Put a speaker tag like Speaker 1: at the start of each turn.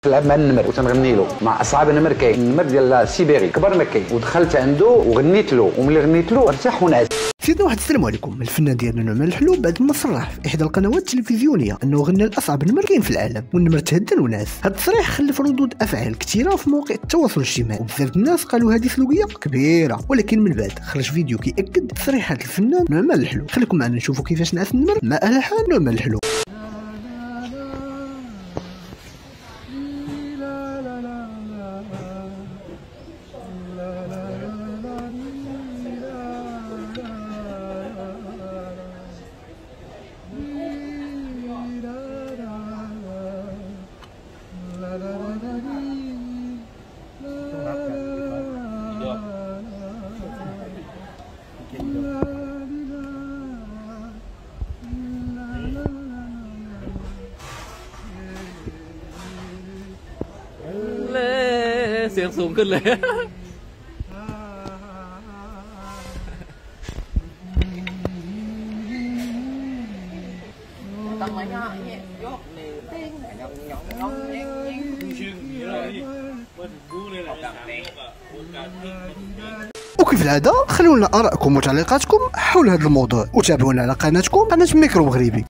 Speaker 1: نلعب مع النمر وتنغني له مع اصحاب النمر. كاين النمر ديال سيبيري كبر ما كاين، ودخلت عنده وغنيت له، وملي غنيت له ارتاح ونعس.
Speaker 2: سيدنا واحد السلام عليكم. الفنان ديالنا نعمان الحلو بعد ما صرح في احدى القنوات التلفزيونيه انه غنى لاصعب نمر كاين في العالم، والنمر تهدن ونعس. هذا التصريح خلف ردود افعال كثيره في مواقع التواصل الاجتماعي، وبزاف الناس قالوا هذه سلوكيه كبيره، ولكن من بعد خرج فيديو كيأكد تصريحات الفنان نعمان الحلو. خليكم معنا نشوفوا كيفاش نعس النمر مع الحان نعمان الحلو.
Speaker 3: เสียงสูงขึ้นเลยต้องมาย่อเนี่ยยกเลยเต้งหยองหยองหยองเต้งเต้งชื่อนี้เลยมันบู๊เลยแหละดังเต้ง
Speaker 2: وكيف العاده خلونا ارائكم وتعليقاتكم حول هذا الموضوع، وتابعونا على قناتكم قناه ميكرو مغربي.